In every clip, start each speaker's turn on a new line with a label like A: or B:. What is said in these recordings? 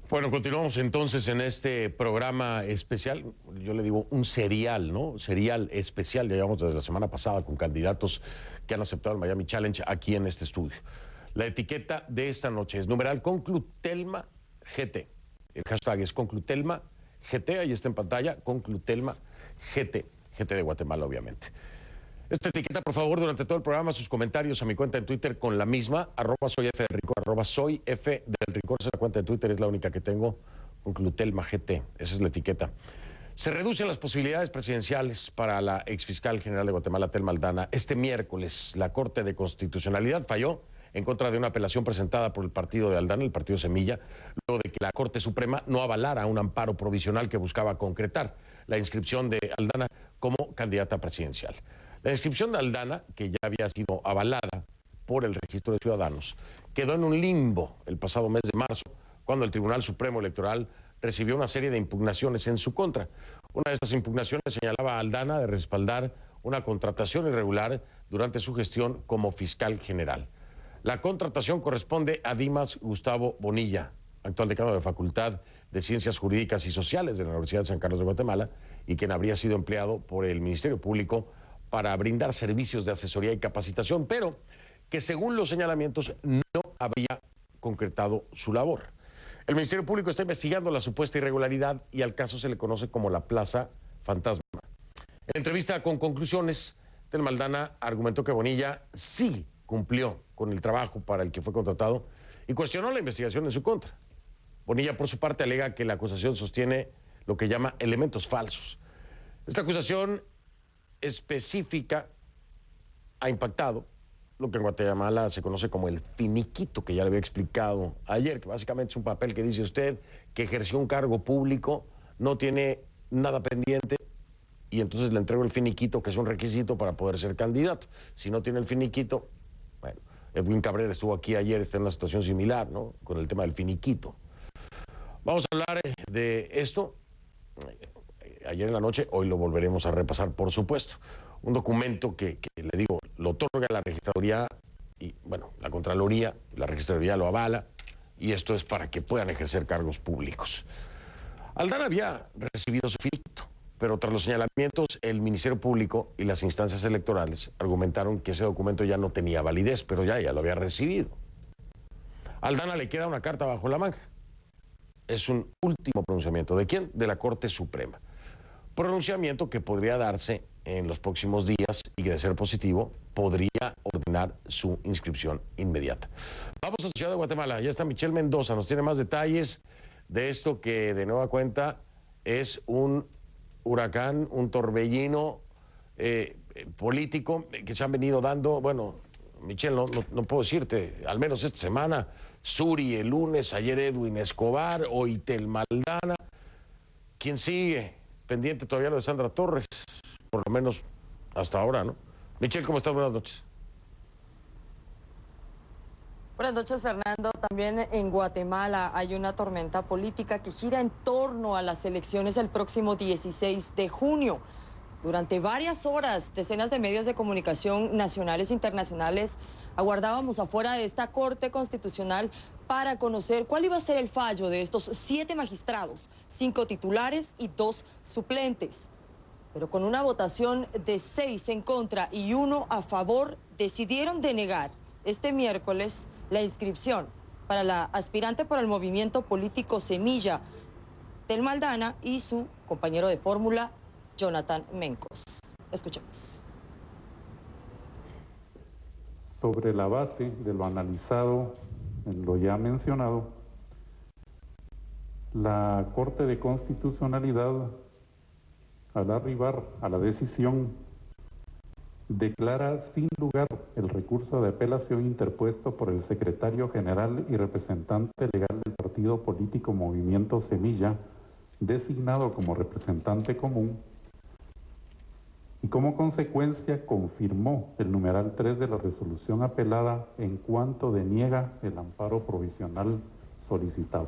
A: Bueno, continuamos entonces en este programa especial, yo le digo un serial, ¿no? Serial especial, ya llevamos desde la semana pasada con candidatos que han aceptado el Miami Challenge aquí en este estudio. La etiqueta de esta noche es numeral Conclutelma GT. El hashtag es Conclutelma GT, ahí está en pantalla, Conclutelma GT, GT de Guatemala obviamente. Esta etiqueta, por favor, durante todo el programa, sus comentarios a mi cuenta en Twitter con la misma, @soyfdelrincón, @soyfdelrincón, esa cuenta de Twitter es la única que tengo, con Clutelma GT, esa es la etiqueta. Se reducen las posibilidades presidenciales para la exfiscal general de Guatemala, Telma Aldana. Este miércoles, la Corte de Constitucionalidad falló en contra de una apelación presentada por el partido de Aldana, el partido Semilla, luego de que la Corte Suprema no avalara un amparo provisional que buscaba concretar la inscripción de Aldana como candidata presidencial. La inscripción de Aldana, que ya había sido avalada por el Registro de Ciudadanos, quedó en un limbo el pasado mes de marzo, cuando el Tribunal Supremo Electoral recibió una serie de impugnaciones en su contra. Una de esas impugnaciones señalaba a Aldana de respaldar una contratación irregular durante su gestión como fiscal general. La contratación corresponde a Dimas Gustavo Bonilla, actual decano de Facultad de Ciencias Jurídicas y Sociales de la Universidad de San Carlos de Guatemala, y quien habría sido empleado por el Ministerio Público para brindar servicios de asesoría y capacitación, pero que según los señalamientos no había concretado su labor. El Ministerio Público está investigando la supuesta irregularidad y al caso se le conoce como la Plaza Fantasma. En entrevista con Conclusiones, Telma Aldana argumentó que Bonilla sí cumplió con el trabajo para el que fue contratado y cuestionó la investigación en su contra. Bonilla, por su parte, alega que la acusación sostiene lo que llama elementos falsos. Esta acusación específica ha impactado lo que en Guatemala se conoce como el finiquito, que ya le había explicado ayer, que básicamente es un papel que dice usted que ejerció un cargo público, no tiene nada pendiente y entonces le entrego el finiquito, que es un requisito para poder ser candidato. Si no tiene el finiquito, bueno, Edwin Cabrera estuvo aquí ayer, está en una situación similar, ¿no?, con el tema del finiquito. Vamos a hablar de esto ayer en la noche, hoy lo volveremos a repasar, por supuesto. Un documento que le digo, lo otorga la registraduría y, bueno, la Contraloría, la registraduría lo avala, y esto es para que puedan ejercer cargos públicos. Aldana había recibido su finiquito, pero tras los señalamientos, el Ministerio Público y las instancias electorales argumentaron que ese documento ya no tenía validez, pero ya lo había recibido. A Aldana le queda una carta bajo la manga. Es un último pronunciamiento. ¿De quién? De la Corte Suprema. Pronunciamiento que podría darse en los próximos días y que, de ser positivo, podría ordenar su inscripción inmediata. Vamos a Ciudad de Guatemala. Ya está Michelle Mendoza. Nos tiene más detalles de esto que, de nueva cuenta, es un huracán, un torbellino político que se han venido dando. Bueno, Michelle, no puedo decirte, al menos esta semana, Suri el lunes, ayer Edwin Escobar, hoy Telma Aldana. ¿Quién sigue? Pendiente todavía lo de Sandra Torres, por lo menos hasta ahora, ¿no? Michelle, ¿cómo estás? Buenas noches.
B: Buenas noches, Fernando. También en Guatemala hay una tormenta política que gira en torno a las elecciones el próximo 16 de junio. Durante varias horas, decenas de medios de comunicación nacionales e internacionales aguardábamos afuera de esta Corte Constitucional para conocer cuál iba a ser el fallo de estos 7 magistrados, 5 titulares y 2 suplentes. Pero con una votación de 6 en contra y 1 a favor, decidieron denegar este miércoles la inscripción para la aspirante por el movimiento político Semilla, Telma Aldana, y su compañero de fórmula, Jonathan Mencos. Escuchemos.
C: Sobre la base de lo analizado en lo ya mencionado, la Corte de Constitucionalidad, al arribar a la decisión, declara sin lugar el recurso de apelación interpuesto por el secretario general y representante legal del partido político Movimiento Semilla, designado como representante común, y como consecuencia confirmó el numeral 3 de la resolución apelada en cuanto deniega el amparo provisional solicitado.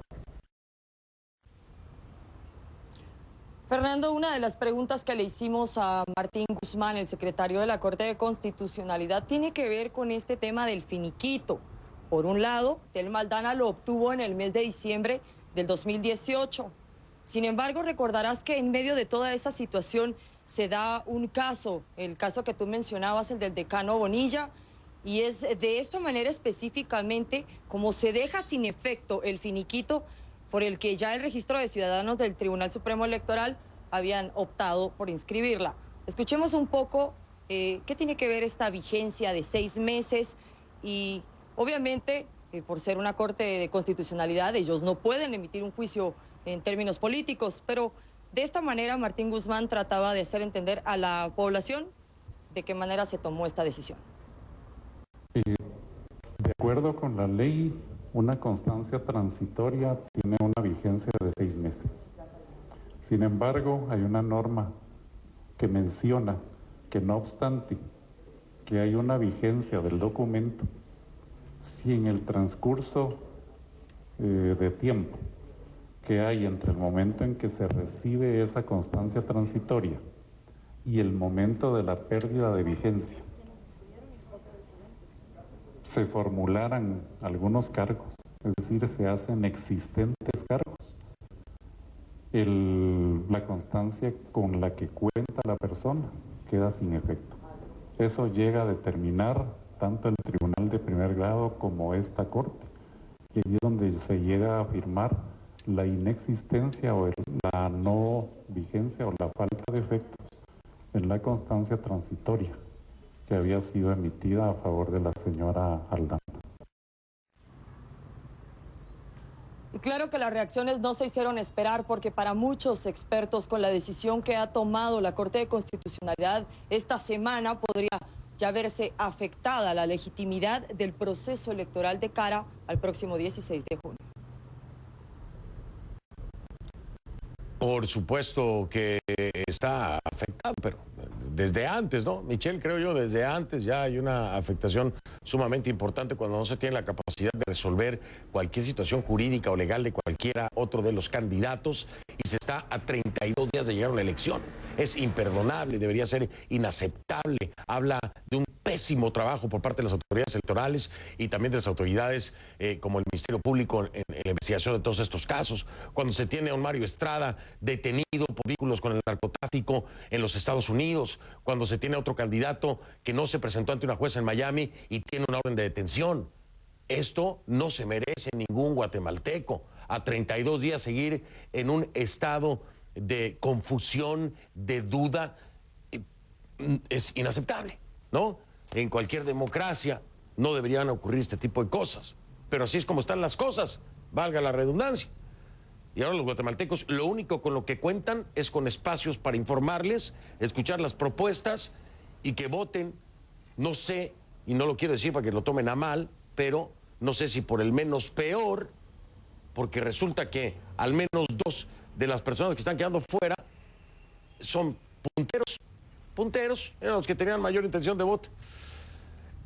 B: Fernando, una de las preguntas que le hicimos a Martín Guzmán, el secretario de la Corte de Constitucionalidad, tiene que ver con este tema del finiquito. Por un lado, Telma Aldana lo obtuvo en el mes de diciembre del 2018. Sin embargo, recordarás que en medio de toda esa situación se da un caso, el caso que tú mencionabas, el del decano Bonilla, y es de esta manera específicamente como se deja sin efecto el finiquito por el que ya el registro de ciudadanos del Tribunal Supremo Electoral habían optado por inscribirla. Escuchemos un poco qué tiene que ver esta vigencia de 6 meses y obviamente por ser una corte de constitucionalidad ellos no pueden emitir un juicio en términos políticos, pero de esta manera Martín Guzmán trataba de hacer entender a la población de qué manera se tomó esta decisión.
C: De acuerdo con la ley, una constancia transitoria tiene una vigencia de 6 meses. Sin embargo, hay una norma que menciona que no obstante que hay una vigencia del documento, si en el transcurso de tiempo que hay entre el momento en que se recibe esa constancia transitoria y el momento de la pérdida de vigencia, se formularan algunos cargos, es decir, se hacen existentes cargos, la constancia con la que cuenta la persona queda sin efecto. Eso llega a determinar tanto el Tribunal de Primer Grado como esta Corte, y ahí es donde se llega a afirmar la inexistencia o la no vigencia o la falta de efectos en la constancia transitoria que había sido emitida a favor de la señora Aldana.
B: Y claro que las reacciones no se hicieron esperar porque para muchos expertos con la decisión que ha tomado la Corte de Constitucionalidad esta semana podría ya verse afectada la legitimidad del proceso electoral de cara al próximo 16 de junio.
A: Por supuesto que está afectado, pero desde antes, ¿no? Michelle, creo yo, desde antes ya hay una afectación sumamente importante cuando no se tiene la capacidad de resolver cualquier situación jurídica o legal de cualquiera otro de los candidatos y se está a 32 días de llegar a una elección. Es imperdonable, debería ser inaceptable. Habla de un pésimo trabajo por parte de las autoridades electorales y también de las autoridades como el Ministerio Público en la investigación de todos estos casos. Cuando se tiene a un Mario Estrada detenido por vínculos con el narcotráfico en los Estados Unidos, cuando se tiene a otro candidato que no se presentó ante una jueza en Miami y tiene una orden de detención. Esto no se merece ningún guatemalteco. A 32 días seguir en un estado de confusión, de duda, es inaceptable, ¿no? En cualquier democracia no deberían ocurrir este tipo de cosas, pero así es como están las cosas, valga la redundancia. Y ahora los guatemaltecos lo único con lo que cuentan es con espacios para informarles, escuchar las propuestas y que voten. No sé, y no lo quiero decir para que lo tomen a mal, pero no sé si por el menos peor, porque resulta que al menos 2 de las personas que están quedando fuera son punteros, eran los que tenían mayor intención de voto.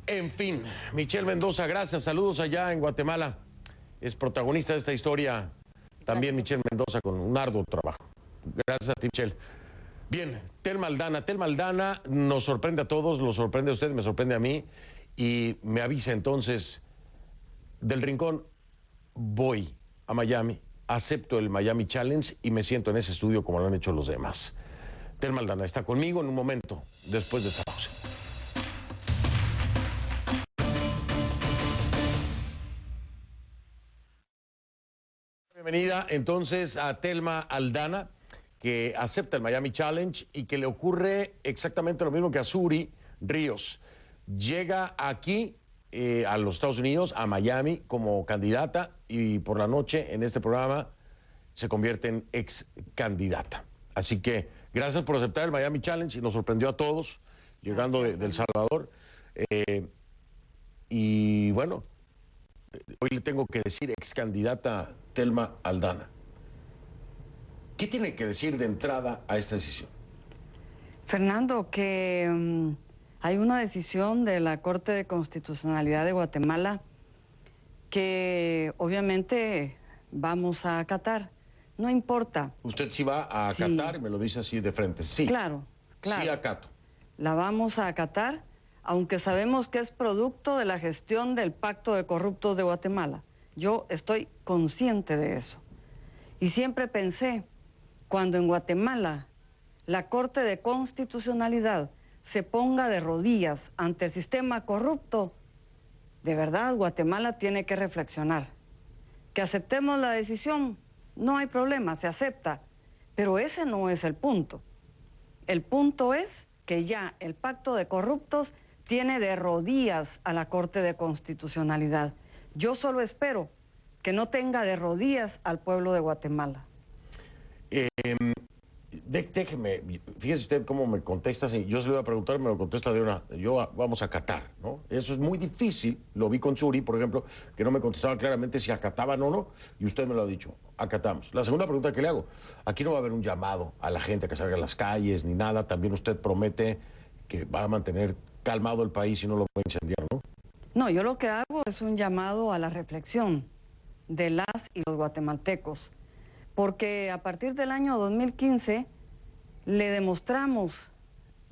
A: En fin, Michelle Mendoza, gracias, saludos allá en Guatemala. Es protagonista de esta historia también Michelle Mendoza con un arduo trabajo. Gracias a ti, Michelle. Bien, Thelma Aldana nos sorprende a todos, lo sorprende a usted, me sorprende a mí y me avisa entonces del Rincón, voy a Miami, acepto el Miami Challenge y me siento en ese estudio como lo han hecho los demás. Thelma Aldana está conmigo en un momento después de esta pausa. Bienvenida entonces a Thelma Aldana, que acepta el Miami Challenge y que le ocurre exactamente lo mismo que a Suri Ríos. Llega aquí a los Estados Unidos, a Miami, como candidata y por la noche en este programa se convierte en ex candidata. Así que gracias por aceptar el Miami Challenge y nos sorprendió a todos llegando de El Salvador. Y bueno, hoy le tengo que decir ex candidata Thelma Aldana. ¿Qué tiene que decir de entrada a esta decisión?
D: Fernando, que hay una decisión de la Corte de Constitucionalidad de Guatemala que obviamente vamos a acatar. No importa.
A: Usted sí va a acatar
D: Sí.
A: y me lo dice así de frente. Sí.
D: Claro.
A: Sí acato.
D: La vamos a acatar, aunque sabemos que es producto de la gestión del Pacto de Corruptos de Guatemala. Yo estoy consciente de eso. Y siempre pensé, cuando en Guatemala la Corte de Constitucionalidad se ponga de rodillas ante el sistema corrupto, de verdad Guatemala tiene que reflexionar. Que aceptemos la decisión, no hay problema, se acepta, pero ese no es el punto. El punto es que ya el pacto de corruptos tiene de rodillas a la Corte de Constitucionalidad. Yo solo espero que no tenga de rodillas al pueblo de Guatemala.
A: Déjeme, fíjese usted cómo me contesta. Si yo se lo iba a preguntar, me lo contesta de una. Vamos a acatar, ¿no? Eso es muy difícil. Lo vi con Suri, por ejemplo, que no me contestaba claramente si acataban o no, y usted me lo ha dicho. Acatamos. La segunda pregunta que le hago: aquí no va a haber un llamado a la gente a que salga a las calles ni nada. También usted promete que va a mantener calmado el país y no lo va a incendiar, ¿no?
D: No, yo lo que hago es un llamado a la reflexión de las y los guatemaltecos, porque a partir del año 2015 le demostramos,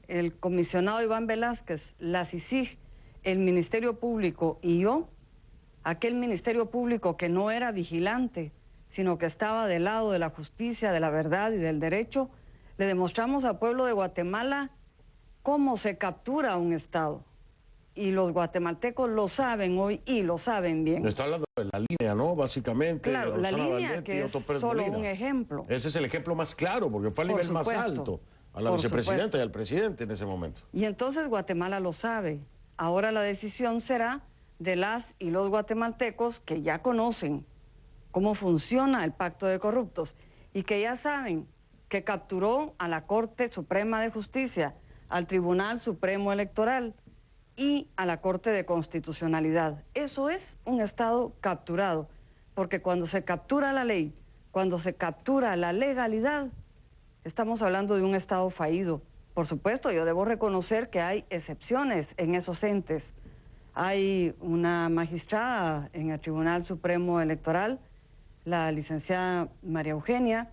D: el comisionado Iván Velázquez, la CICIG, el Ministerio Público y yo, aquel Ministerio Público que no era vigilante, sino que estaba del lado de la justicia, de la verdad y del derecho, le demostramos al pueblo de Guatemala cómo se captura un Estado. Y los guatemaltecos lo saben hoy y lo saben bien.
A: Está hablando de la línea, ¿no? Básicamente.
D: Claro, la línea que es solo un ejemplo.
A: Ese es el ejemplo más claro, porque fue al nivel más alto, a la vicepresidenta y al presidente en ese momento.
D: Y entonces Guatemala lo sabe. Ahora la decisión será de las y los guatemaltecos que ya conocen cómo funciona el pacto de corruptos y que ya saben que capturó a la Corte Suprema de Justicia, al Tribunal Supremo Electoral y a la Corte de Constitucionalidad. Eso es un Estado capturado, porque cuando se captura la ley, cuando se captura la legalidad, estamos hablando de un Estado fallido. Por supuesto, yo debo reconocer que hay excepciones en esos entes. Hay una magistrada en el Tribunal Supremo Electoral, la licenciada María Eugenia.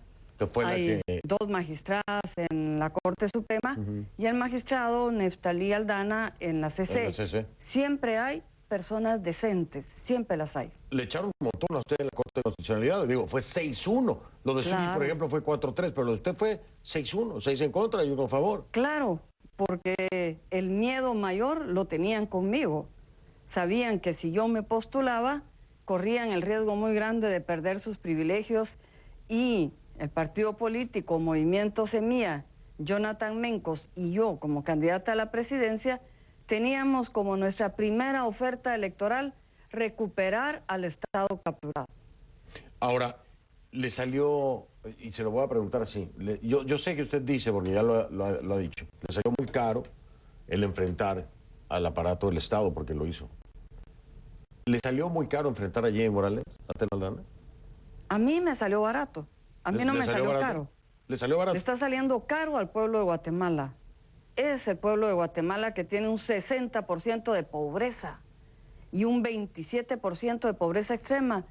D: Hay dos magistradas en la Corte Suprema y el magistrado Neftalí Aldana en la CC. Siempre hay personas decentes, siempre las hay.
A: Le echaron un montón a usted en la Corte de Constitucionalidad. Digo, fue 6-1. Lo de Suri, por ejemplo, fue 4-3, pero lo de usted fue 6-1, 6 en contra y 1 a favor.
D: Claro, porque el miedo mayor lo tenían conmigo. Sabían que si yo me postulaba, corrían el riesgo muy grande de perder sus privilegios y el partido político Movimiento Semilla, Jonathan Mencos y yo como candidata a la presidencia, teníamos como nuestra primera oferta electoral recuperar al Estado capturado.
A: Ahora, le salió, y se lo voy a preguntar así, yo sé que usted dice, porque ya lo ha dicho, le salió muy caro el enfrentar al aparato del Estado, porque lo hizo. ¿Le salió muy caro enfrentar a Jenny Morales, a Tena Aldana?
D: A mí me salió barato. A mí no me salió caro.
A: ¿Le salió barato?
D: Le está saliendo caro al pueblo de Guatemala. Es el pueblo de Guatemala que tiene un 60% de pobreza y un 27% de pobreza extrema.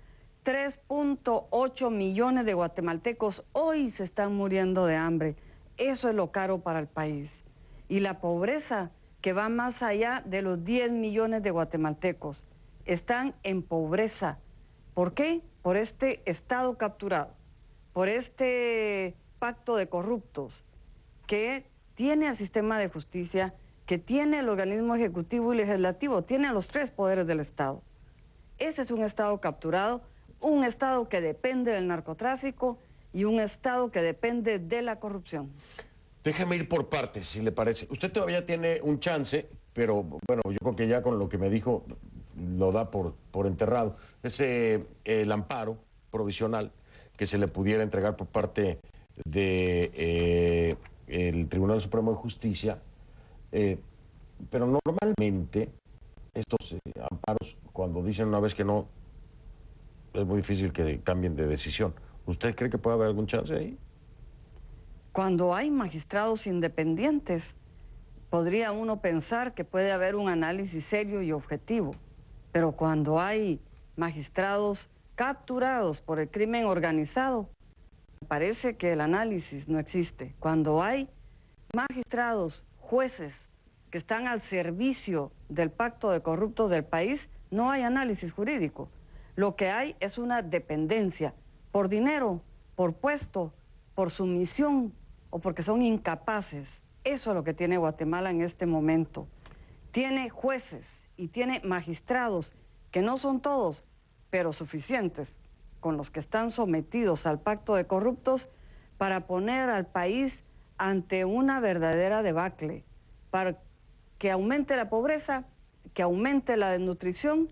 D: 3.8 millones de guatemaltecos hoy se están muriendo de hambre. Eso es lo caro para el país. Y la pobreza que va más allá de los 10 millones de guatemaltecos están en pobreza. ¿Por qué? Por este Estado capturado, por este pacto de corruptos que tiene al sistema de justicia, que tiene el organismo ejecutivo y legislativo, tiene a los 3 poderes del Estado. Ese es un Estado capturado, un Estado que depende del narcotráfico y un Estado que depende de la corrupción.
A: Déjeme ir por partes, si le parece. Usted todavía tiene un chance, pero bueno, yo creo que ya con lo que me dijo lo da por enterrado. Ese el amparo provisional que se le pudiera entregar por parte de el Tribunal Supremo de Justicia, pero normalmente estos amparos, cuando dicen una vez que no, es muy difícil que cambien de decisión. ¿Usted cree que puede haber algún chance ahí?
D: Cuando hay magistrados independientes, podría uno pensar que puede haber un análisis serio y objetivo, pero cuando hay magistrados capturados por el crimen organizado, parece que el análisis no existe. Cuando hay magistrados, jueces, que están al servicio del pacto de corruptos del país, no hay análisis jurídico. Lo que hay es una dependencia por dinero, por puesto, por sumisión o porque son incapaces. Eso es lo que tiene Guatemala en este momento. Tiene jueces y tiene magistrados, que no son todos, pero suficientes, con los que están sometidos al pacto de corruptos para poner al país ante una verdadera debacle, para que aumente la pobreza, que aumente la desnutrición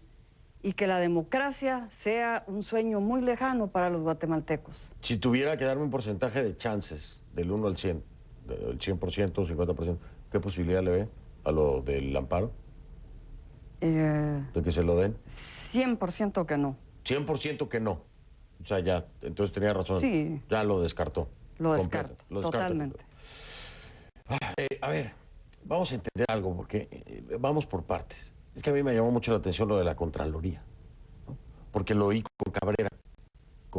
D: y que la democracia sea un sueño muy lejano para los guatemaltecos.
A: Si tuviera que darme un porcentaje de chances del 1 al 100, del 100%, 50%, ¿qué posibilidad le ve a lo del amparo? ¿De que se lo den?
D: 100% que no.
A: 100% que no. O sea, ya, entonces tenía razón.
D: Sí.
A: Ya lo descartó.
D: Lo descarto, totalmente.
A: A ver, vamos a entender algo, porque vamos por partes. Es que a mí me llamó mucho la atención lo de la Contraloría, ¿no? Porque lo oí con Cabrera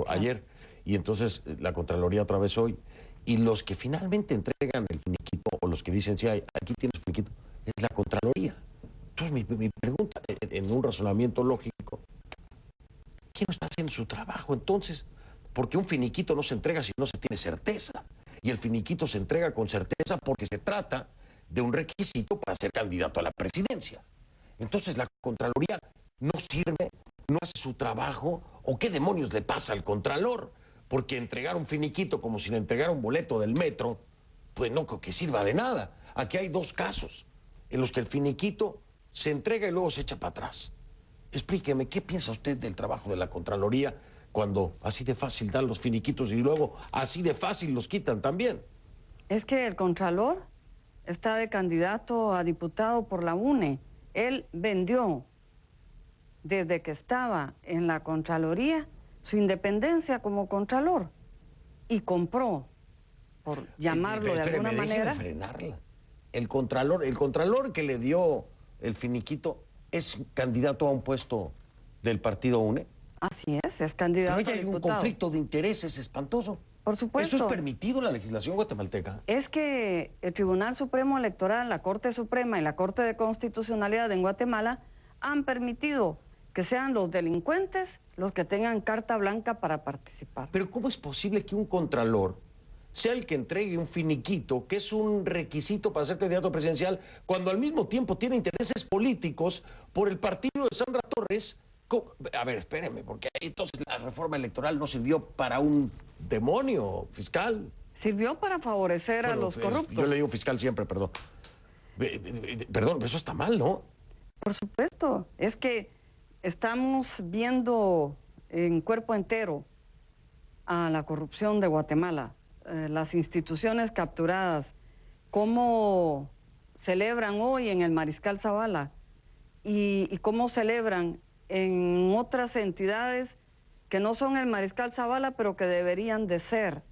A: ayer, y entonces la Contraloría otra vez hoy. Y los que finalmente entregan el finiquito, o los que dicen, sí, aquí tienes finiquito, es la Contraloría. Entonces mi pregunta, en un razonamiento lógico, ¿quién no está haciendo su trabajo entonces? Porque un finiquito no se entrega si no se tiene certeza. Y el finiquito se entrega con certeza porque se trata de un requisito para ser candidato a la presidencia. Entonces la Contraloría no sirve, no hace su trabajo, ¿o qué demonios le pasa al Contralor? Porque entregar un finiquito como si le entregara un boleto del metro, pues no creo que sirva de nada. Aquí hay dos casos en los que el finiquito se entrega y luego se echa para atrás. Explíqueme, ¿qué piensa usted del trabajo de la Contraloría cuando así de fácil dan los finiquitos y luego así de fácil los quitan también?
D: Es que el Contralor está de candidato a diputado por la UNE. Él vendió, desde que estaba en la Contraloría, su independencia como Contralor y compró, por llamarlo de alguna manera.
A: Frenarla. El Contralor que le dio el finiquito es candidato a un puesto del partido UNE.
D: Así es candidato a diputado.
A: Hay un conflicto de intereses espantoso.
D: Por supuesto.
A: ¿Eso es permitido en la legislación guatemalteca?
D: Es que el Tribunal Supremo Electoral, la Corte Suprema y la Corte de Constitucionalidad en Guatemala han permitido que sean los delincuentes los que tengan carta blanca para participar.
A: Pero ¿cómo es posible que un contralor sea el que entregue un finiquito, que es un requisito para ser candidato presidencial, cuando al mismo tiempo tiene intereses políticos por el partido de Sandra Torres? A ver, espéreme, porque entonces la reforma electoral no sirvió para un demonio fiscal.
D: Sirvió para favorecer a los corruptos.
A: Yo le digo fiscal siempre, perdón. Perdón, pero eso está mal, ¿no?
D: Por supuesto, es que estamos viendo en cuerpo entero a la corrupción de Guatemala, las instituciones capturadas, cómo celebran hoy en el Mariscal Zavala y cómo celebran en otras entidades que no son el Mariscal Zavala, pero que deberían de ser,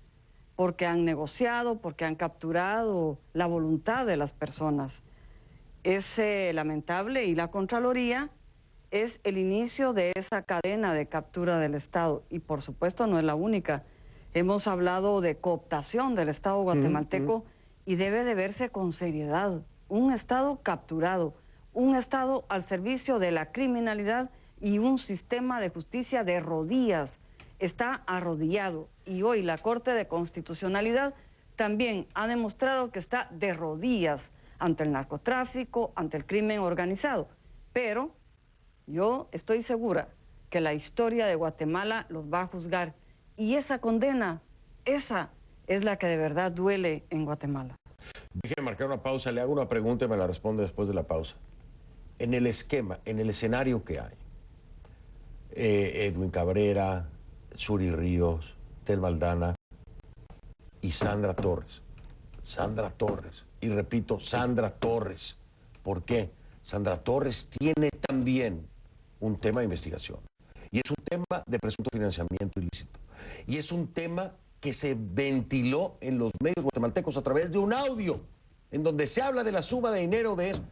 D: porque han negociado, porque han capturado la voluntad de las personas. Es lamentable, y la Contraloría es el inicio de esa cadena de captura del Estado, y por supuesto no es la única. Hemos hablado de cooptación del Estado guatemalteco y debe de verse con seriedad. Un Estado capturado, un Estado al servicio de la criminalidad y un sistema de justicia de rodillas. Está arrodillado, y hoy la Corte de Constitucionalidad también ha demostrado que está de rodillas ante el narcotráfico, ante el crimen organizado. Pero yo estoy segura que la historia de Guatemala los va a juzgar, y esa condena, esa es la que de verdad duele en Guatemala.
A: Déjeme marcar una pausa, le hago una pregunta y me la responde después de la pausa. En el esquema, en el escenario que hay, Edwin Cabrera, Suri Ríos, Tel Maldana y Sandra Torres. Sandra Torres. Y repito, Sandra Torres. ¿Por qué? Sandra Torres tiene también un tema de investigación. Y es un tema de presunto financiamiento ilícito. Y es un tema que se ventiló en los medios guatemaltecos a través de un audio en donde se habla de la suma de dinero de eso.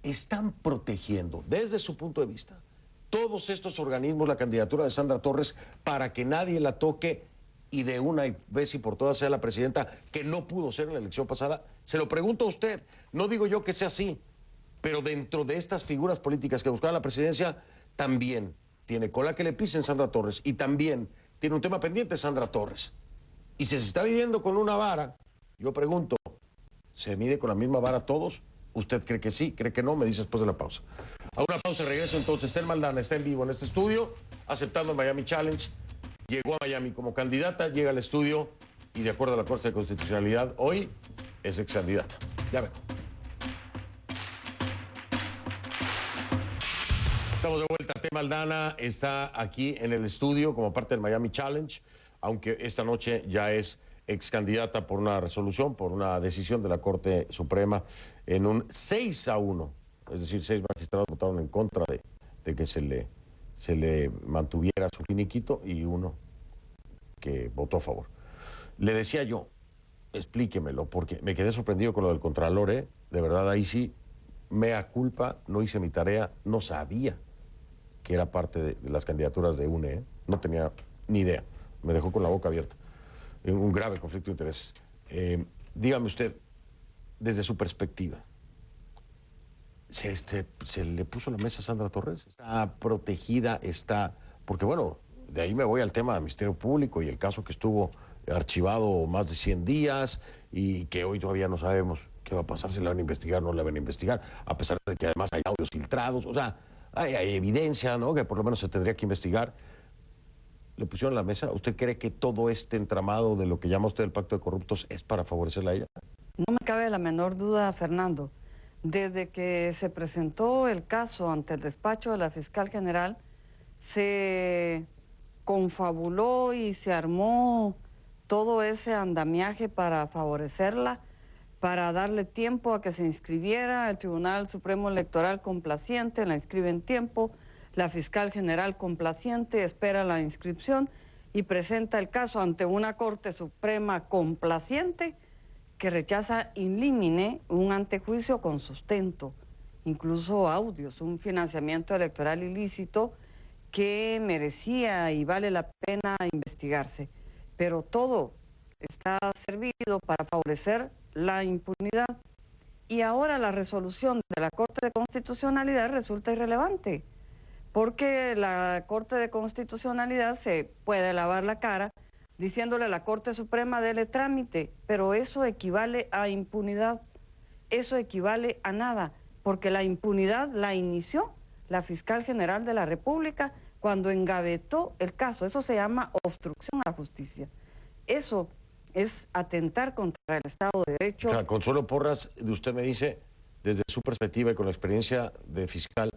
A: Están protegiendo, desde su punto de vista, todos estos organismos la candidatura de Sandra Torres para que nadie la toque y de una vez y por todas sea la presidenta, que no pudo ser en la elección pasada. Se lo pregunto a usted, no digo yo que sea así, pero dentro de estas figuras políticas que buscaban la presidencia, también tiene cola que le pisen Sandra Torres, y también tiene un tema pendiente, Sandra Torres. Y si se está midiendo con una vara, yo pregunto, ¿se mide con la misma vara todos? ¿Usted cree que sí? ¿Cree que no? Me dice después de la pausa. A una pausa regreso entonces. Estel Maldana está en vivo en este estudio, aceptando el Miami Challenge. Llegó a Miami como candidata, llega al estudio y de acuerdo a la Corte de Constitucionalidad, hoy es ex candidata. Ya vengo. Estamos de vuelta. Estel Maldana está aquí en el estudio como parte del Miami Challenge, aunque esta noche ya es ex candidata por una resolución, por una decisión de la Corte Suprema en un 6-1. Es decir, 6 magistrados votaron en contra de que se le mantuviera su finiquito y uno que votó a favor. Le decía yo, explíquemelo, porque me quedé sorprendido con lo del Contralor, ¿eh? De verdad, ahí sí, mea culpa, no hice mi tarea, no sabía que era parte de las candidaturas de UNE, ¿eh? No tenía ni idea, me dejó con la boca abierta. Un grave conflicto de intereses. Dígame usted, desde su perspectiva, ¿se le puso la mesa a Sandra Torres? ¿Está protegida? ¿Está...? Porque bueno, de ahí me voy al tema del Ministerio Público y el caso que estuvo archivado más de 100 días y que hoy todavía no sabemos qué va a pasar, si la van a investigar o no la van a investigar, a pesar de que además hay audios filtrados, o sea, hay evidencia, ¿no?, que por lo menos se tendría que investigar. ¿Le pusieron la mesa? ¿Usted cree que todo este entramado de lo que llama usted el pacto de corruptos es para favorecerla a ella?
D: No me cabe la menor duda, Fernando. Desde que se presentó el caso ante el despacho de la fiscal general, se confabuló y se armó todo ese andamiaje para favorecerla, para darle tiempo a que se inscribiera. El Tribunal Supremo Electoral complaciente la inscribe en tiempo, la fiscal general complaciente espera la inscripción y presenta el caso ante una Corte Suprema complaciente que rechaza in limine un antejuicio con sustento, incluso audios, un financiamiento electoral ilícito que merecía y vale la pena investigarse. Pero todo está servido para favorecer la impunidad. Y ahora la resolución de la Corte de Constitucionalidad resulta irrelevante, porque la Corte de Constitucionalidad se puede lavar la cara diciéndole a la Corte Suprema dele trámite, pero eso equivale a impunidad, eso equivale a nada, porque la impunidad la inició la fiscal general de la República cuando engavetó el caso. Eso se llama obstrucción a la justicia. Eso es atentar contra el Estado de Derecho.
A: O sea, Consuelo Porras, usted me dice, desde su perspectiva y con la experiencia de fiscal,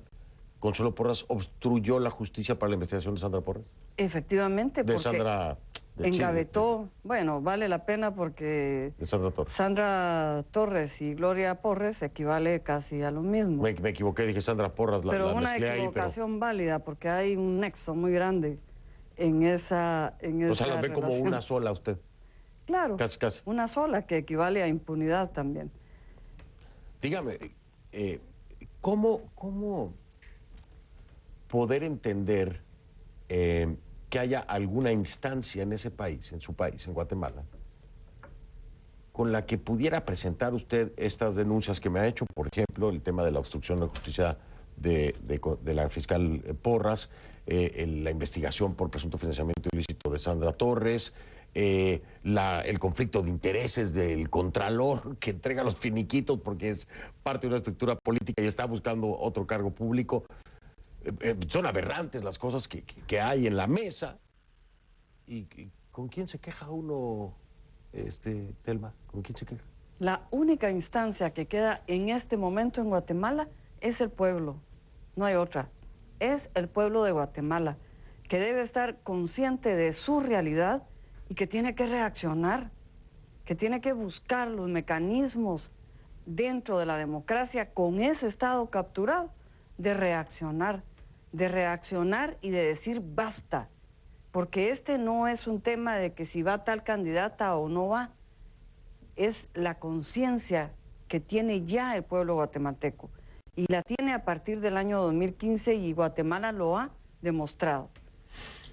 A: ¿Consuelo Porras obstruyó la justicia para la investigación de Sandra Porras?
D: Efectivamente,
A: De
D: porque
A: Sandra...
D: engavetó, bueno, vale la pena porque
A: de Sandra Torres.
D: Sandra Torres y Gloria Porres equivale casi a lo mismo.
A: Me equivoqué, dije Sandra Porras.
D: Pero
A: la
D: una
A: mezclé ahí,
D: equivocación válida, porque hay un nexo muy grande en esa
A: o sea, las ve como
D: relación.
A: una sola usted.
D: Claro,
A: Casi, casi.
D: una sola que equivale a impunidad también.
A: Dígame, ¿cómo poder entender que haya alguna instancia en ese país, en su país, en Guatemala, con la que pudiera presentar usted estas denuncias que me ha hecho, por ejemplo, el tema de la obstrucción de justicia de la fiscal Porras, la investigación por presunto financiamiento ilícito de Sandra Torres, el conflicto de intereses del Contralor que entrega los finiquitos porque es parte de una estructura política y está buscando otro cargo público? Son aberrantes las cosas que hay en la mesa. ¿Y con quién se queja uno, Telma? ¿Con quién se queja?
D: La única instancia que queda en este momento en Guatemala es el pueblo, no hay otra. Es el pueblo de Guatemala, que debe estar consciente de su realidad y que tiene que reaccionar, que tiene que buscar los mecanismos dentro de la democracia con ese Estado capturado de reaccionar y de decir basta, porque este no es un tema de que si va tal candidata o no va, es la conciencia que tiene ya el pueblo guatemalteco y la tiene a partir del año 2015 y Guatemala lo ha demostrado.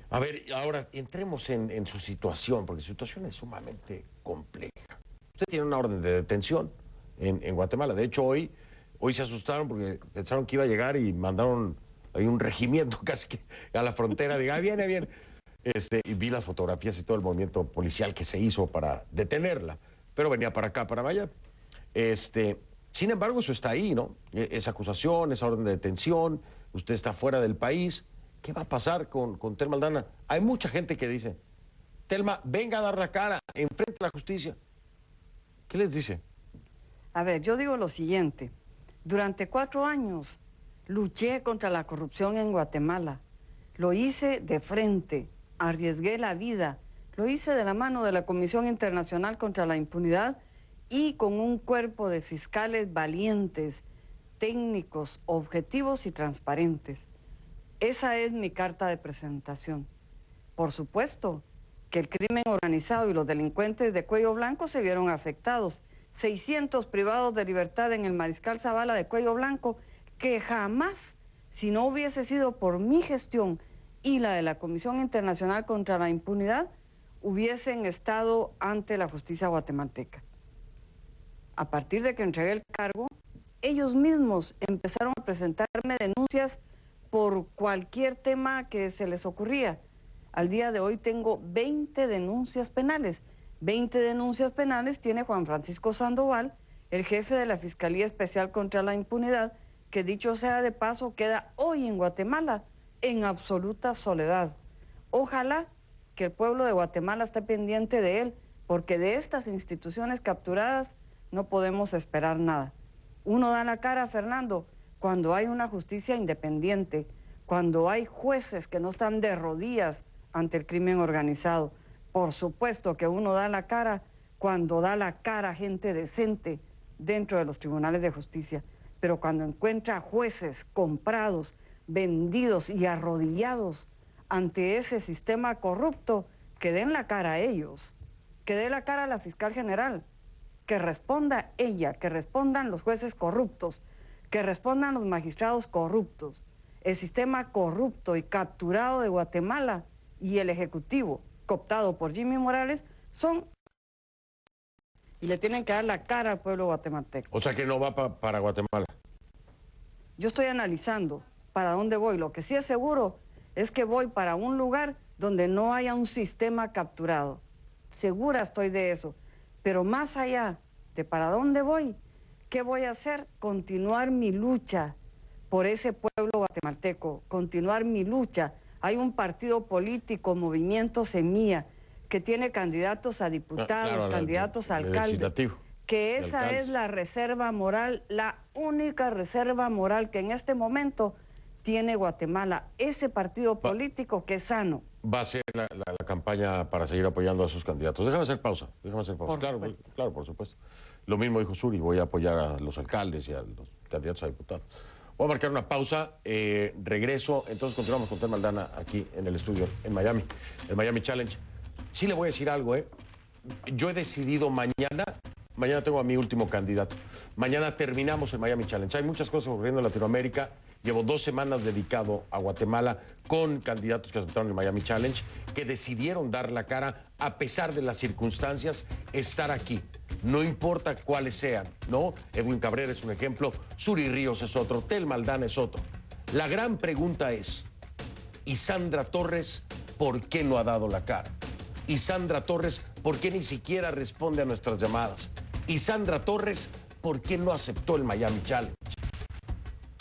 A: A ver, ahora entremos en su situación, porque su situación es sumamente compleja. Usted tiene una orden de detención en Guatemala. De hecho, hoy se asustaron porque pensaron que iba a llegar y mandaron ahí un regimiento casi que a la frontera. Diga, viene. Y vi las fotografías y todo el movimiento policial que se hizo para detenerla, pero venía para acá, para Miami. Sin embargo, eso está ahí, ¿no? Esa acusación, esa orden de detención, usted está fuera del país. ¿Qué va a pasar con Telma Aldana? Hay mucha gente que dice, Telma, venga a dar la cara, enfrente a la justicia. ¿Qué les dice?
D: A ver, yo digo lo siguiente. Durante 4 años luché contra la corrupción en Guatemala. Lo hice de frente, arriesgué la vida. Lo hice de la mano de la Comisión Internacional contra la Impunidad y con un cuerpo de fiscales valientes, técnicos, objetivos y transparentes. Esa es mi carta de presentación. Por supuesto que el crimen organizado y los delincuentes de cuello blanco se vieron afectados. 600 privados de libertad en el Mariscal Zavala de cuello blanco, que jamás, si no hubiese sido por mi gestión y la de la Comisión Internacional contra la Impunidad, hubiesen estado ante la justicia guatemalteca. A partir de que entregué el cargo, ellos mismos empezaron a presentarme denuncias por cualquier tema que se les ocurría. Al día de hoy tengo 20 denuncias penales. 20 denuncias penales tiene Juan Francisco Sandoval, el jefe de la Fiscalía Especial contra la Impunidad, que dicho sea de paso, queda hoy en Guatemala en absoluta soledad. Ojalá que el pueblo de Guatemala esté pendiente de él, porque de estas instituciones capturadas no podemos esperar nada. Uno da la cara, Fernando, cuando hay una justicia independiente, cuando hay jueces que no están de rodillas ante el crimen organizado. Por supuesto que uno da la cara cuando da la cara gente decente dentro de los tribunales de justicia, pero cuando encuentra jueces comprados, vendidos y arrodillados ante ese sistema corrupto, que den la cara a ellos, que dé la cara a la fiscal general, que responda ella, que respondan los jueces corruptos, que respondan los magistrados corruptos. El sistema corrupto y capturado de Guatemala y el Ejecutivo, cooptado por Jimmy Morales, son y le tienen que dar la cara al pueblo guatemalteco.
A: O sea que no va para Guatemala.
D: Yo estoy analizando para dónde voy. Lo que sí es seguro es que voy para un lugar donde no haya un sistema capturado. Segura estoy de eso. Pero más allá de para dónde voy, ¿qué voy a hacer? Continuar mi lucha por ese pueblo guatemalteco, continuar mi lucha. Hay un partido político, Movimiento Semilla, que tiene candidatos a diputados,
A: claro,
D: candidatos a alcaldes, que esa es la reserva moral, la única reserva moral que en este momento tiene Guatemala, ese partido político que es sano.
A: Va a ser la campaña para seguir apoyando a sus candidatos. Déjame hacer pausa. Claro, por supuesto. Lo mismo dijo Suri, voy a apoyar a los alcaldes y a los candidatos a diputados. Voy a marcar una pausa, regreso, entonces continuamos con Telma Aldana aquí en el estudio, en Miami, el Miami Challenge. Sí le voy a decir algo, yo he decidido mañana tengo a mi último candidato, mañana terminamos el Miami Challenge. Hay muchas cosas ocurriendo en Latinoamérica, llevo 2 semanas dedicado a Guatemala con candidatos que aceptaron el Miami Challenge, que decidieron dar la cara a pesar de las circunstancias, estar aquí. No importa cuáles sean, ¿no? Edwin Cabrera es un ejemplo, Suri Ríos es otro, Telma Aldana es otro. La gran pregunta es, ¿y Sandra Torres por qué no ha dado la cara? ¿Y Sandra Torres por qué ni siquiera responde a nuestras llamadas? ¿Y Sandra Torres por qué no aceptó el Miami Challenge?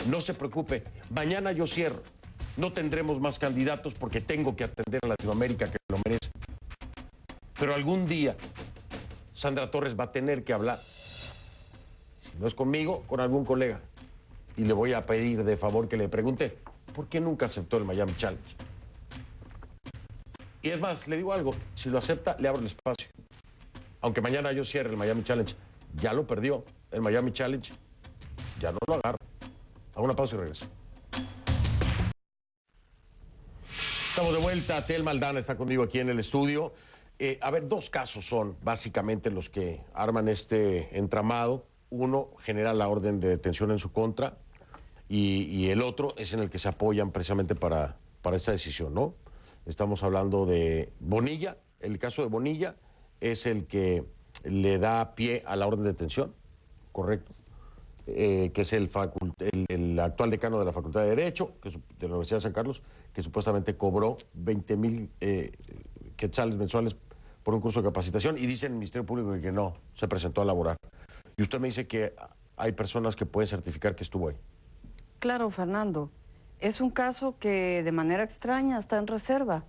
A: No se preocupe, mañana yo cierro. No tendremos más candidatos porque tengo que atender a Latinoamérica, que lo merece. Pero algún día Sandra Torres va a tener que hablar. Si no es conmigo, con algún colega. Y le voy a pedir de favor que le pregunte, ¿por qué nunca aceptó el Miami Challenge? Y es más, le digo algo, si lo acepta, le abro el espacio. Aunque mañana yo cierre el Miami Challenge, ya lo perdió. El Miami Challenge ya no lo agarro. Hago una pausa y regreso. Estamos de vuelta. Telma Aldana está conmigo aquí en el estudio. A ver, 2 casos son básicamente los que arman este entramado. Uno genera la orden de detención en su contra y el otro es en el que se apoyan precisamente para esta decisión, ¿no? Estamos hablando de Bonilla. El caso de Bonilla es el que le da pie a la orden de detención, correcto. que es el actual decano de la Facultad de Derecho, de la Universidad de San Carlos, que supuestamente cobró 20,000 quetzales mensuales por un curso de capacitación, y dice el Ministerio Público que no se presentó a laborar. Y usted me dice que hay personas que pueden certificar que estuvo ahí.
D: Claro, Fernando. Es un caso que de manera extraña está en reserva.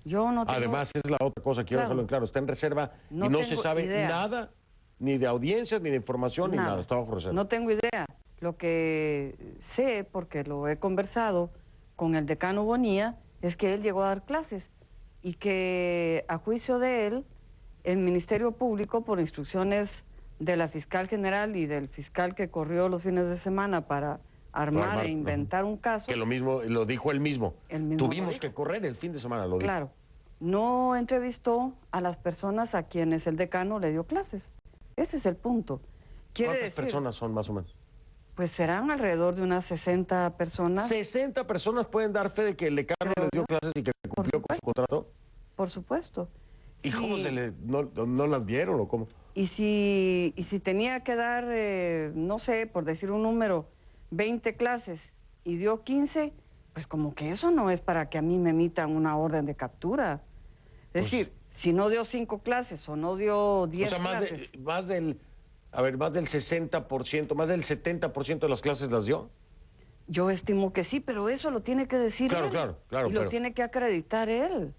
D: Yo no tengo...
A: Además, es la otra cosa, quiero dejarlo en claro, está en reserva y no se sabe nada, ni de audiencias, ni de información, ni nada, está bajo reserva.
D: No tengo idea. Lo que sé, porque lo he conversado con el decano Bonilla, es que él llegó a dar clases y que a juicio de él, el Ministerio Público, por instrucciones de la fiscal general y del fiscal que corrió los fines de semana para armar e inventar un caso...
A: Que lo mismo, lo dijo él mismo. Tuvimos que correr el fin de semana, lo dijo.
D: Claro. No entrevistó a las personas a quienes el decano le dio clases. Ese es el punto.
A: ¿Cuántas personas son más o menos?
D: Pues serán alrededor de unas 60 personas.
A: 60 personas pueden dar fe de que el decano les dio clases y que cumplió con su contrato.
D: Por supuesto.
A: ¿Y cómo no las vieron o cómo?
D: Y si tenía que dar, no sé, por decir un número, 20 clases y dio 15, pues como que eso no es para que a mí me emitan una orden de captura. Es decir, si no dio 5 clases o no dio 10 clases...
A: más del 60%, más del 70% de las clases las dio.
D: Yo estimo que sí, pero eso lo tiene que decir él.
A: Claro.
D: Y lo tiene que acreditar él.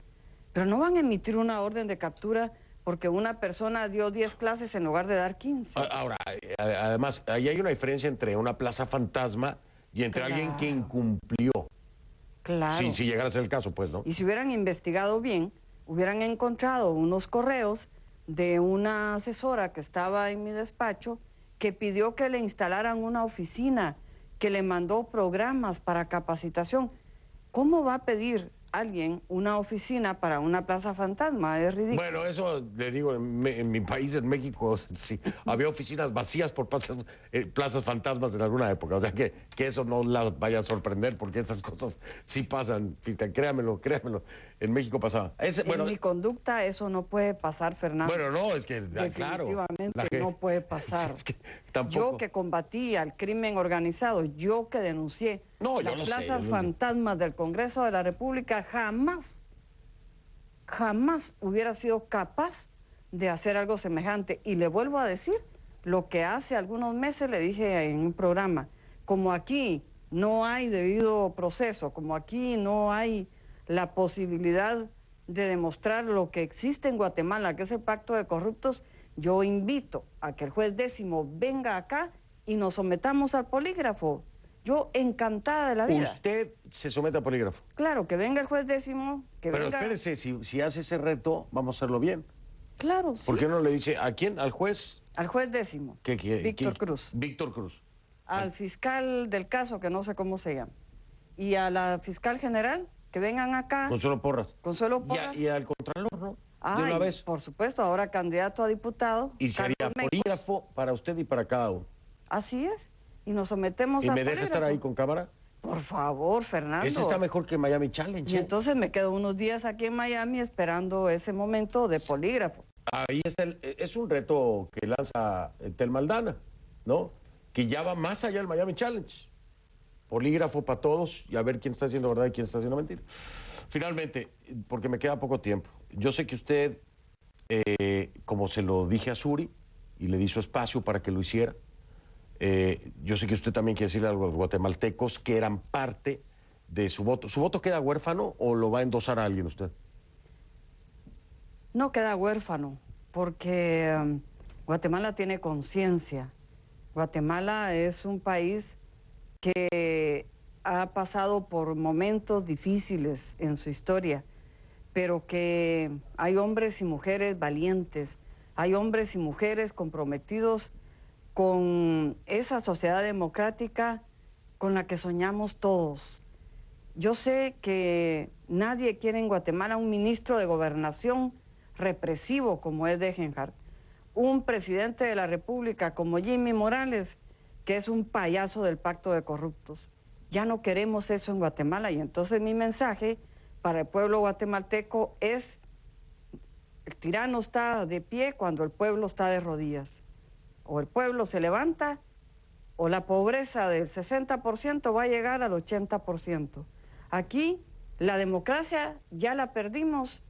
D: Pero no van a emitir una orden de captura porque una persona dio 10 clases en lugar de dar 15.
A: Ahora, además, ahí hay una diferencia entre una plaza fantasma y entre alguien que incumplió.
D: Claro.
A: Si llegara a ser el caso, pues, ¿no?
D: Y si hubieran investigado bien, hubieran encontrado unos correos de una asesora que estaba en mi despacho que pidió que le instalaran una oficina, que le mandó programas para capacitación. ¿Cómo va a pedir alguien una oficina para una plaza fantasma? Es ridículo.
A: Bueno, eso le digo, en mi país, en México, sí, había oficinas vacías por plazas fantasmas en alguna época. O sea, que eso no la vaya a sorprender, porque esas cosas sí pasan. Créamelo. En México pasaba.
D: En mi conducta eso no puede pasar, Fernando.
A: Bueno, no, es que,
D: definitivamente no puede pasar.
A: Es que tampoco.
D: Yo que combatí al crimen organizado, yo que denuncié las plazas fantasmas del Congreso de la República, jamás hubiera sido capaz de hacer algo semejante. Y le vuelvo a decir lo que hace algunos meses le dije en un programa. Como aquí no hay debido proceso, como aquí no hay la posibilidad de demostrar lo que existe en Guatemala, que es el pacto de corruptos, yo invito a que el juez 10º venga acá y nos sometamos al polígrafo. Yo encantada de la vida.
A: ¿Usted se somete al polígrafo?
D: Claro, que venga el juez 10º,
A: Pero espérese, si hace ese reto, vamos a hacerlo bien.
D: Claro,
A: ¿Por qué no le dice a quién? ¿Al juez?
D: Al juez 10º, Víctor Cruz.
A: Víctor Cruz.
D: Al fiscal del caso, que no sé cómo se llama. Y a la fiscal general, que vengan acá.
A: Consuelo Porras.
D: Consuelo Porras.
A: Y al contralor, ¿no?
D: De
A: una vez.
D: Por supuesto, ahora candidato a diputado.
A: Y sería polígrafo para usted y para cada uno.
D: Así es. Y nos sometemos a
A: polígrafo. ¿Y me deja estar ahí con cámara?
D: Por favor, Fernando.
A: Ese está mejor que Miami Challenge.
D: Y entonces me quedo unos días aquí en Miami esperando ese momento de polígrafo.
A: Ahí está es un reto que lanza Tel Maldana, ¿no? Que ya va más allá del Miami Challenge. Polígrafo para todos y a ver quién está haciendo verdad y quién está haciendo mentira. Finalmente, porque me queda poco tiempo, yo sé que usted, como se lo dije a Suri y le di su espacio para que lo hiciera, yo sé que usted también quiere decirle a los guatemaltecos que eran parte de su voto. ¿Su voto queda huérfano o lo va a endosar a alguien usted?
D: No queda huérfano, porque Guatemala tiene conciencia. Guatemala es un país que ha pasado por momentos difíciles en su historia, pero que hay hombres y mujeres valientes, hay hombres y mujeres comprometidos con esa sociedad democrática con la que soñamos todos. Yo sé que nadie quiere en Guatemala un ministro de gobernación represivo como es Degenhardt, un presidente de la República como Jimmy Morales, que es un payaso del pacto de corruptos. Ya no queremos eso en Guatemala y entonces mi mensaje para el pueblo guatemalteco es: el tirano está de pie cuando el pueblo está de rodillas. O el pueblo se levanta o la pobreza del 60% va a llegar al 80%. Aquí la democracia ya la perdimos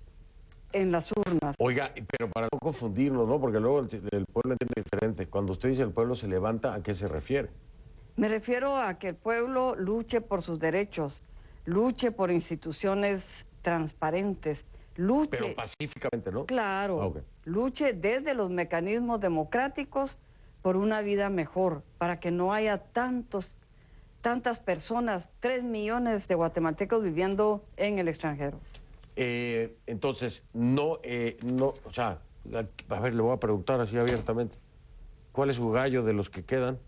D: en las urnas.
A: Oiga, pero para no confundirnos, ¿no? Porque luego el pueblo entiende diferente. Cuando usted dice el pueblo se levanta, ¿a qué se refiere?
D: Me refiero a que el pueblo luche por sus derechos, luche por instituciones transparentes, luche...
A: Pero pacíficamente, ¿no?
D: Claro,
A: Ah, ok.
D: luche desde los mecanismos democráticos por una vida mejor, para que no haya tantas personas, 3 millones de guatemaltecos viviendo en el extranjero.
A: Entonces, o sea, a ver, le voy a preguntar así abiertamente. ¿Cuál es su gallo de los que quedan?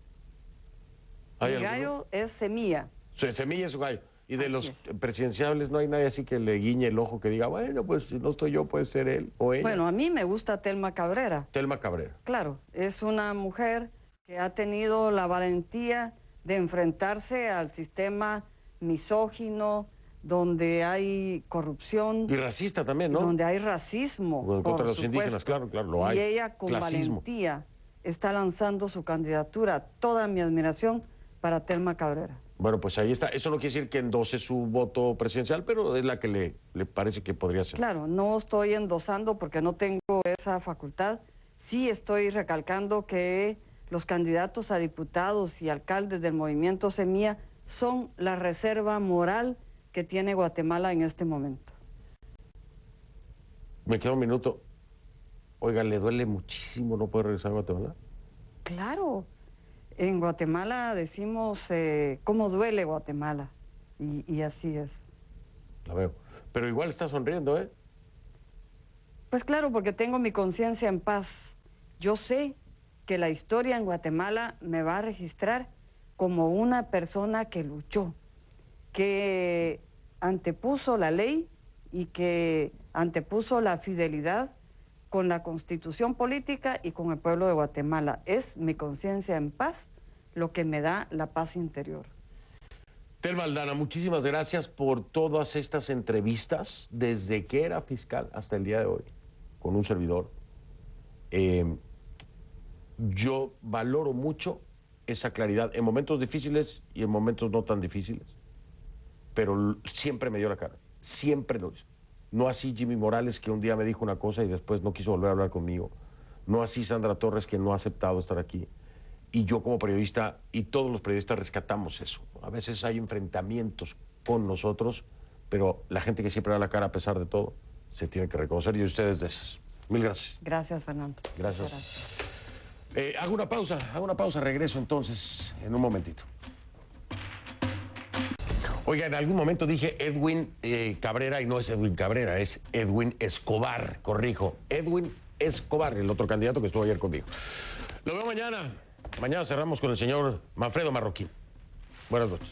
A: ¿Hay
D: Mi
A: alguno?
D: gallo es Semilla.
A: Semilla es su gallo. Y de
D: Así
A: los
D: es.
A: presidenciables no hay nadie así que le guiñe el ojo que diga, bueno, pues si no estoy yo, puede ser él o ella.
D: Bueno, a mí me gusta Telma Cabrera.
A: Telma Cabrera.
D: Claro, es una mujer que ha tenido la valentía de enfrentarse al sistema misógino, donde hay corrupción,
A: Y racista también, ¿no?
D: donde hay racismo.
A: En contra
D: por
A: de los indígenas,
D: supuesto.
A: claro, lo hay.
D: Y ella con
A: Clasismo.
D: valentía está lanzando su candidatura. Toda mi admiración para Telma Cabrera.
A: Bueno, pues ahí está. Eso no quiere decir que endose su voto presidencial, pero es la que le parece que podría ser.
D: Claro, no estoy endosando porque no tengo esa facultad. Sí estoy recalcando que los candidatos a diputados y alcaldes del movimiento Semilla son la reserva moral que tiene Guatemala en este momento.
A: Me queda un minuto. Oiga, ¿le duele muchísimo no poder regresar a Guatemala?
D: Claro, en Guatemala decimos cómo duele Guatemala y así es.
A: La veo. Pero igual está sonriendo, ¿eh?
D: Pues claro, porque tengo mi conciencia en paz. Yo sé que la historia en Guatemala me va a registrar como una persona que luchó, que antepuso la ley y que antepuso la fidelidad con la constitución política y con el pueblo de Guatemala. Es mi conciencia en paz lo que me da la paz interior.
A: Telma Aldana, muchísimas gracias por todas estas entrevistas, desde que era fiscal hasta el día de hoy, con un servidor. Yo valoro mucho esa claridad en momentos difíciles y en momentos no tan difíciles, pero siempre me dio la cara, siempre lo hizo. No así Jimmy Morales, que un día me dijo una cosa y después no quiso volver a hablar conmigo. No así Sandra Torres, que no ha aceptado estar aquí. Y yo como periodista, y todos los periodistas rescatamos eso. A veces hay enfrentamientos con nosotros, pero la gente que siempre da la cara a pesar de todo, se tiene que reconocer, y ustedes de esas. Mil gracias.
D: Gracias, Fernando.
A: Gracias. Hago una pausa, regreso entonces en un momentito. Oiga, en algún momento dije Edwin Cabrera y no es Edwin Cabrera, es Edwin Escobar, corrijo. Edwin Escobar, el otro candidato que estuvo ayer conmigo. Lo veo mañana. Mañana cerramos con el señor Manfredo Marroquín. Buenas noches.